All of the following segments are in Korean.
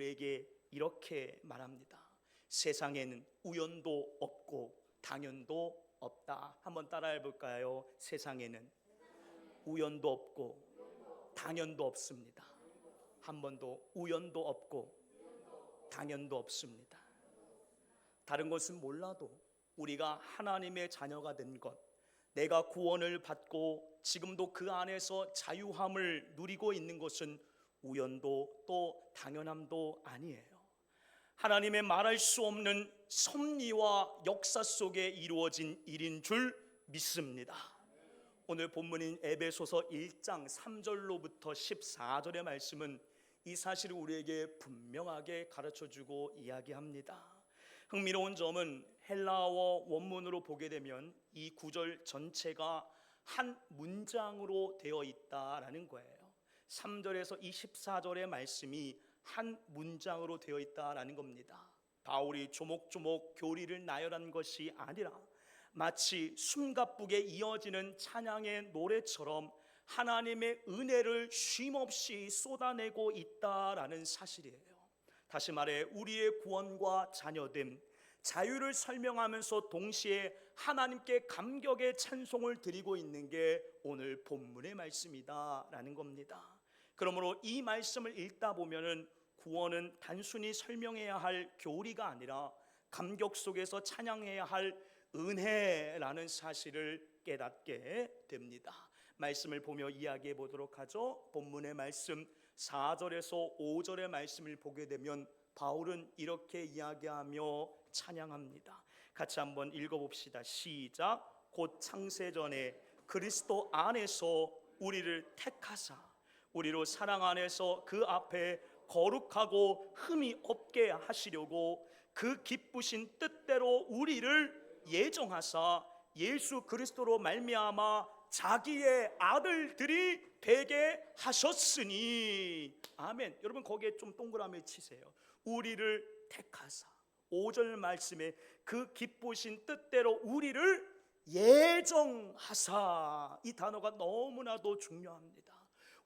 우리에게 이렇게 말합니다. 세상에는 우연도 없고 당연도 없다. 한번 따라해 볼까요? 세상에는 우연도 없고 당연도 없습니다. 한 번 더, 우연도 없고 당연도 없습니다. 다른 것은 몰라도 우리가 하나님의 자녀가 된 것, 내가 구원을 받고 지금도 그 안에서 자유함을 누리고 있는 것은 우연도 또 당연함도 아니에요. 하나님의 말할 수 없는 섭리와 역사 속에 이루어진 일인 줄 믿습니다. 오늘 본문인 에베소서 1장 3절로부터 14절의 말씀은 이 사실을 우리에게 분명하게 가르쳐주고 이야기합니다. 흥미로운 점은 헬라어 원문으로 보게 되면 이 구절 전체가 한 문장으로 되어 있다라는 거예요. 3절에서 24절의 말씀이 한 문장으로 되어 있다라는 겁니다. 바울이 조목조목 교리를 나열한 것이 아니라 마치 숨가쁘게 이어지는 찬양의 노래처럼 하나님의 은혜를 쉼없이 쏟아내고 있다라는 사실이에요. 다시 말해 우리의 구원과 자녀됨, 자유를 설명하면서 동시에 하나님께 감격의 찬송을 드리고 있는 게 오늘 본문의 말씀이다라는 겁니다. 그러므로 이 말씀을 읽다 보면은 구원은 단순히 설명해야 할 교리가 아니라 감격 속에서 찬양해야 할 은혜라는 사실을 깨닫게 됩니다. 말씀을 보며 이야기해 보도록 하죠. 본문의 말씀 4절에서 5절의 말씀을 보게 되면 바울은 이렇게 이야기하며 찬양합니다. 같이 한번 읽어봅시다. 시작. 곧 창세전에 그리스도 안에서 우리를 택하사 우리로 사랑 안에서 그 앞에 거룩하고 흠이 없게 하시려고 그 기쁘신 뜻대로 우리를 예정하사 예수 그리스도로 말미암아 자기의 아들들이 되게 하셨으니. 아멘. 여러분 거기에 좀 동그라미 치세요. 우리를 택하사. 5절 말씀에 그 기쁘신 뜻대로 우리를 예정하사. 이 단어가 너무나도 중요합니다.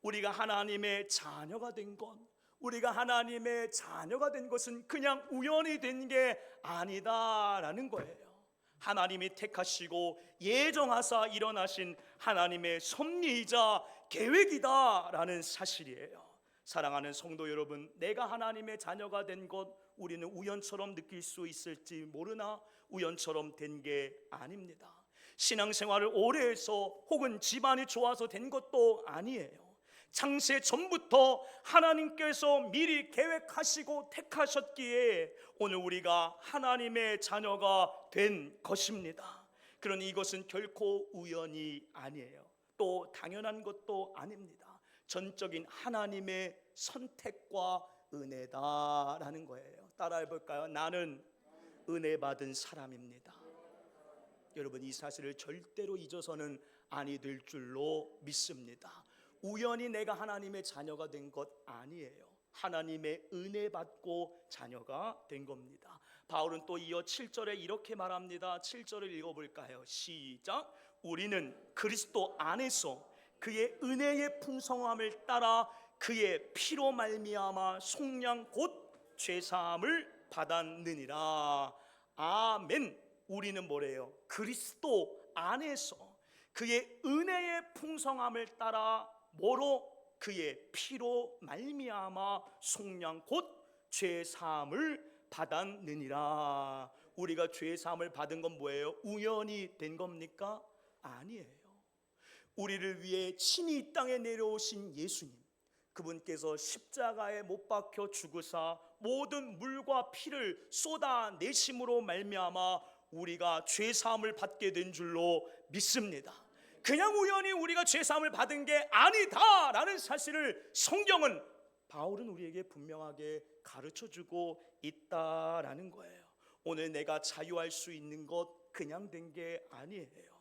우리가 하나님의 자녀가 된 것, 우리가 하나님의 자녀가 된 것은 그냥 우연히 된 게 아니다라는 거예요. 하나님이 택하시고 예정하사 일어나신 하나님의 섭리이자 계획이다라는 사실이에요. 사랑하는 성도 여러분, 내가 하나님의 자녀가 된 것 우리는 우연처럼 느낄 수 있을지 모르나 우연처럼 된 게 아닙니다. 신앙생활을 오래 해서 혹은 집안이 좋아서 된 것도 아니에요. 창세 전부터 하나님께서 미리 계획하시고 택하셨기에 오늘 우리가 하나님의 자녀가 된 것입니다. 그러니 이것은 결코 우연이 아니에요. 또 당연한 것도 아닙니다. 전적인 하나님의 선택과 은혜다라는 거예요. 따라해 볼까요? 나는 은혜 받은 사람입니다. 여러분 이 사실을 절대로 잊어서는 아니 될 줄로 믿습니다. 우연히 내가 하나님의 자녀가 된 것 아니에요. 하나님의 은혜 받고 자녀가 된 겁니다. 바울은 또 이어 7절에 이렇게 말합니다. 7절을 읽어볼까요? 시작. 우리는 그리스도 안에서 그의 은혜의 풍성함을 따라 그의 피로 말미암아 속량 곧 죄사함을 받았느니라. 아멘. 우리는 뭐래요? 그리스도 안에서 그의 은혜의 풍성함을 따라 뭐로? 그의 피로 말미암아 속량 곧 죄사함을 받았느니라. 우리가 죄사함을 받은 건 뭐예요? 우연히 된 겁니까? 아니에요. 우리를 위해 친히 이 땅에 내려오신 예수님, 그분께서 십자가에 못 박혀 죽으사 모든 물과 피를 쏟아내심으로 말미암아 우리가 죄사함을 받게 된 줄로 믿습니다. 그냥 우연히 우리가 죄사함을 받은 게 아니다라는 사실을 성경은, 바울은 우리에게 분명하게 가르쳐주고 있다라는 거예요. 오늘 내가 자유할 수 있는 것 그냥 된 게 아니에요.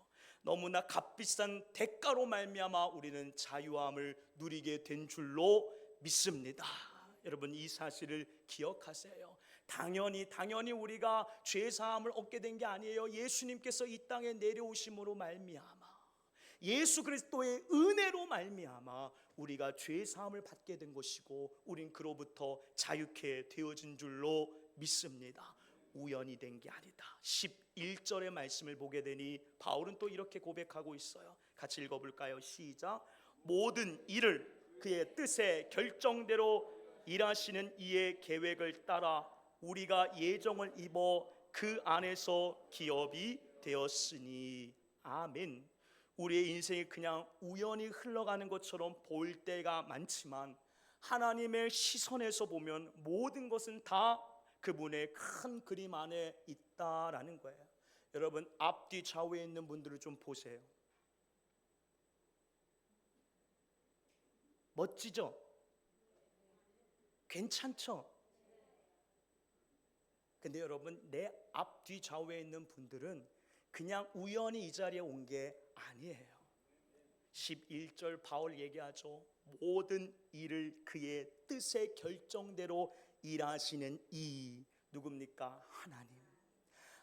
너무나 값비싼 대가로 말미암아 우리는 자유함을 누리게 된 줄로 믿습니다. 여러분 이 사실을 기억하세요. 당연히 우리가 죄사함을 얻게 된 게 아니에요. 예수님께서 이 땅에 내려오심으로 말미암아 예수 그리스도의 은혜로 말미암아 우리가 죄 사함을 받게 된 것이고 우린 그로부터 자유케 되어진 줄로 믿습니다. 우연이 된 게 아니다. 11절의 말씀을 보게 되니 바울은 또 이렇게 고백하고 있어요. 같이 읽어볼까요? 시작. 모든 일을 그의 뜻의 결정대로 일하시는 이의 계획을 따라 우리가 예정을 입어 그 안에서 기업이 되었으니. 아멘. 우리의 인생이 그냥 우연히 흘러가는 것처럼 보일 때가 많지만 하나님의 시선에서 보면 모든 것은 다 그분의 큰 그림 안에 있다라는 거예요. 여러분 앞뒤 좌우에 있는 분들을 좀 보세요. 멋지죠? 괜찮죠? 근데 여러분 내 앞뒤 좌우에 있는 분들은 그냥 우연히 이 자리에 온 게 아니에요. 11절 바울 얘기하죠. 모든 일을 그의 뜻의 결정대로 일하시는 이 누굽니까? 하나님.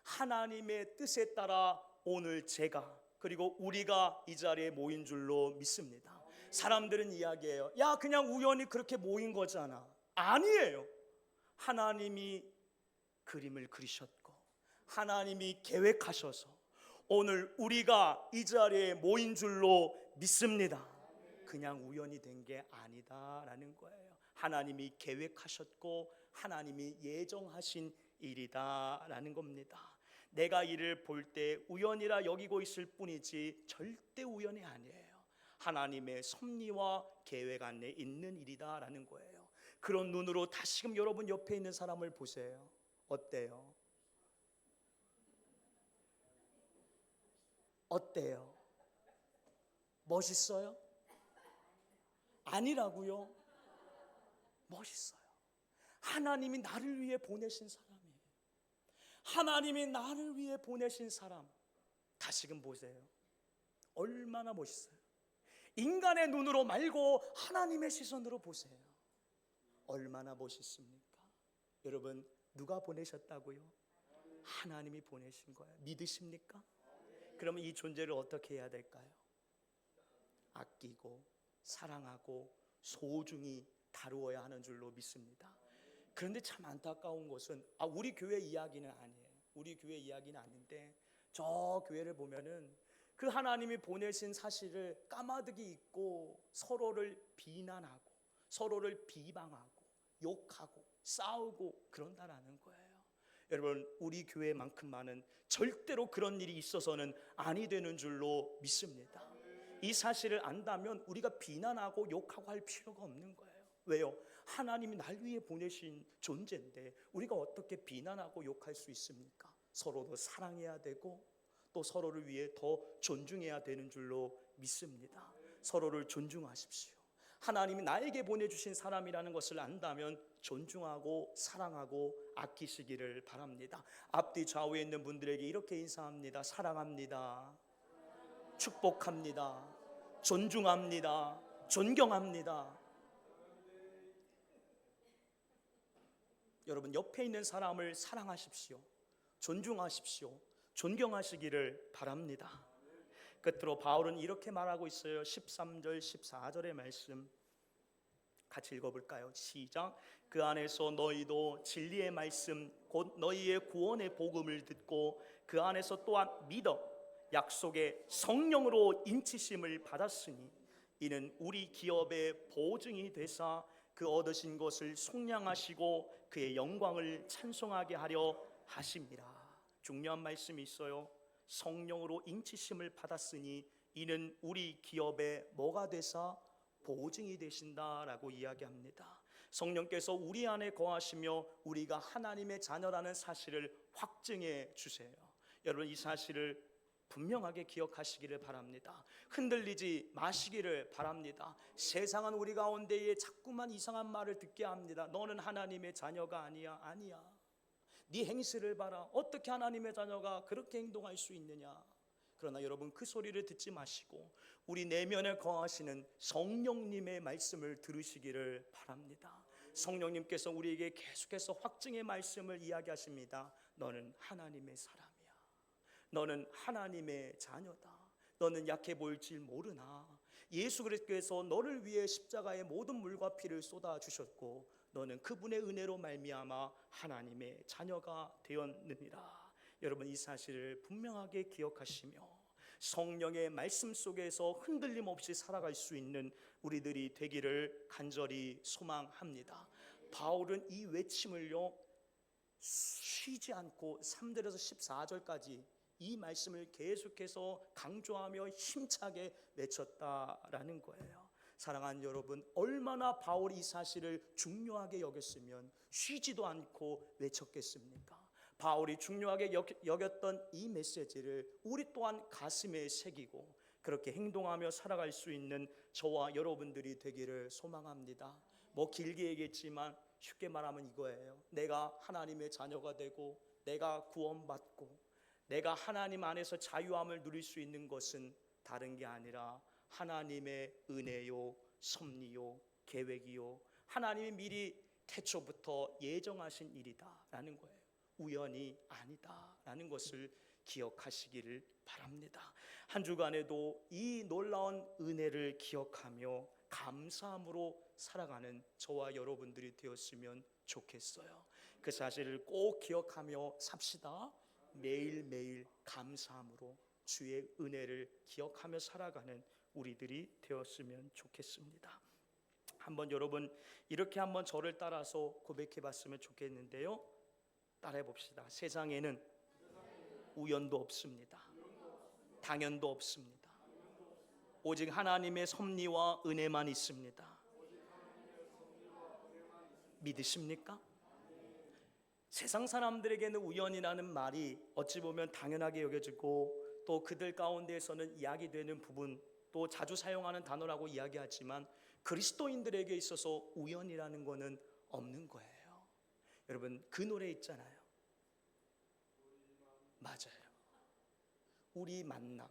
하나님의 뜻에 따라 오늘 제가 그리고 우리가 이 자리에 모인 줄로 믿습니다. 사람들은 이야기해요. 야 그냥 우연히 그렇게 모인 거잖아. 아니에요. 하나님이 그림을 그리셨고 하나님이 계획하셔서 오늘 우리가 이 자리에 모인 줄로 믿습니다. 그냥 우연히 된 게 아니다라는 거예요. 하나님이 계획하셨고 하나님이 예정하신 일이다라는 겁니다. 내가 이를 볼 때 우연이라 여기고 있을 뿐이지 절대 우연이 아니에요. 하나님의 섭리와 계획 안에 있는 일이다라는 거예요. 그런 눈으로 다시금 여러분 옆에 있는 사람을 보세요. 어때요? 어때요? 멋있어요? 아니라고요? 멋있어요. 하나님이 나를 위해 보내신 사람이에요. 하나님이 나를 위해 보내신 사람. 다시금 보세요. 얼마나 멋있어요. 인간의 눈으로 말고 하나님의 시선으로 보세요. 얼마나 멋있습니까? 여러분 누가 보내셨다고요? 하나님이 보내신 거예요. 믿으십니까? 그러면 이 존재를 어떻게 해야 될까요? 아끼고 사랑하고 소중히 다루어야 하는 줄로 믿습니다. 그런데 참 안타까운 것은 우리 교회 이야기는 아니에요. 우리 교회 이야기는 아닌데 저 교회를 보면은 그 하나님이 보내신 사실을 까마득히 잊고 서로를 비난하고 서로를 비방하고 욕하고 싸우고 그런다라는 거예요. 여러분 우리 교회만큼만은 절대로 그런 일이 있어서는 아니 되는 줄로 믿습니다. 이 사실을 안다면 우리가 비난하고 욕하고 할 필요가 없는 거예요. 왜요? 하나님이 날 위해 보내신 존재인데 우리가 어떻게 비난하고 욕할 수 있습니까? 서로도 사랑해야 되고 또 서로를 위해 더 존중해야 되는 줄로 믿습니다. 서로를 존중하십시오. 하나님이 나에게 보내주신 사람이라는 것을 안다면 존중하고 사랑하고 아끼시기를 바랍니다. 앞뒤 좌우에 있는 분들에게 이렇게 인사합니다. 사랑합니다. 축복합니다. 존중합니다. 존경합니다. 여러분 옆에 있는 사람을 사랑하십시오. 존중하십시오. 존경하시기를 바랍니다. 끝으로 바울은 이렇게 말하고 있어요. 13절 14절의 말씀 같이 읽어볼까요? 시작. 그 안에서 너희도 진리의 말씀 곧 너희의 구원의 복음을 듣고 그 안에서 또한 믿어 약속의 성령으로 인치심을 받았으니 이는 우리 기업의 보증이 되사 그 얻으신 것을 속량하시고 그의 영광을 찬송하게 하려 하심이라. 중요한 말씀이 있어요. 성령으로 인치심을 받았으니 이는 우리 기업의 뭐가 되사 보증이 되신다라고 이야기합니다. 성령께서 우리 안에 거하시며 우리가 하나님의 자녀라는 사실을 확증해 주세요. 여러분 이 사실을 분명하게 기억하시기를 바랍니다. 흔들리지 마시기를 바랍니다. 세상은 우리 가운데에 자꾸만 이상한 말을 듣게 합니다. 너는 하나님의 자녀가 아니야. 네 행실을 봐라. 어떻게 하나님의 자녀가 그렇게 행동할 수 있느냐. 그러나 여러분 그 소리를 듣지 마시고 우리 내면에 거하시는 성령님의 말씀을 들으시기를 바랍니다. 성령님께서 우리에게 계속해서 확증의 말씀을 이야기하십니다. 너는 하나님의 사람이야. 너는 하나님의 자녀다. 너는 약해 보일지 모르나 예수 그리스도께서 너를 위해 십자가에 모든 물과 피를 쏟아 주셨고 너는 그분의 은혜로 말미암아 하나님의 자녀가 되었느니라. 여러분, 이 사실을 분명하게 기억하시며 성령의 말씀 속에서 흔들림 없이 살아갈 수 있는 우리들이 되기를 간절히 소망합니다. 바울은 이 외침을요 쉬지 않고 3절에서 14절까지 이 말씀을 계속해서 강조하며 힘차게 외쳤다라는 거예요. 사랑하는 여러분, 얼마나 바울이 이 사실을 중요하게 여겼으면 쉬지도 않고 외쳤겠습니까? 바울이 중요하게 여겼던 이 메시지를 우리 또한 가슴에 새기고 그렇게 행동하며 살아갈 수 있는 저와 여러분들이 되기를 소망합니다. 뭐 길게 얘기했지만 쉽게 말하면 이거예요. 내가 하나님의 자녀가 되고 내가 구원받고 내가 하나님 안에서 자유함을 누릴 수 있는 것은 다른 게 아니라 하나님의 은혜요, 섭리요, 계획이요, 하나님이 미리 태초부터 예정하신 일이다라는 거예요. 우연이 아니다라는 것을 기억하시기를 바랍니다. 한 주간에도 이 놀라운 은혜를 기억하며 감사함으로 살아가는 저와 여러분들이 되었으면 좋겠어요. 그 사실을 꼭 기억하며 삽시다. 매일매일 감사함으로 주의 은혜를 기억하며 살아가는 우리들이 되었으면 좋겠습니다. 한번 여러분 이렇게 한번 저를 따라서 고백해 봤으면 좋겠는데요. 따라해 봅시다. 세상에는 우연도 없습니다. 당연도 없습니다. 오직 하나님의 섭리와 은혜만 있습니다. 믿으십니까? 세상 사람들에게는 우연이라는 말이 어찌 보면 당연하게 여겨지고 또 그들 가운데에서는 이야기되는 부분, 또 자주 사용하는 단어라고 이야기하지만 그리스도인들에게 있어서 우연이라는 것은 없는 거예요. 여러분, 그 노래 있잖아요. 맞아요. 우리 만남.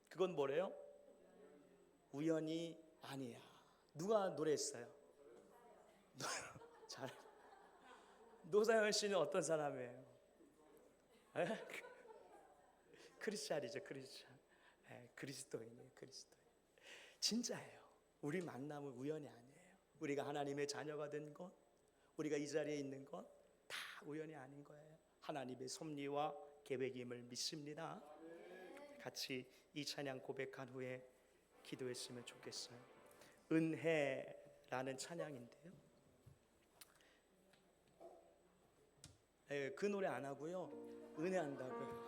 그건 뭐래요? 우연이 아니야. 누가 노래했어요? 잘. 노사연 씨는 어떤 사람이에요? 크리스찬이죠, 크리스찬. 그리스도인이에요, 그리스도인. 진짜예요. 우리 만남은 우연이 아니에요. 우리가 하나님의 자녀가 된 것, 우리가 이 자리에 있는 것 다 우연이 아닌 거예요. 하나님의 섭리와 계획임을 믿습니다. 같이 이 찬양 고백한 후에 기도했으면 좋겠어요. 은혜라는 찬양인데요. 그 노래 안 하고요. 은혜 한다고요.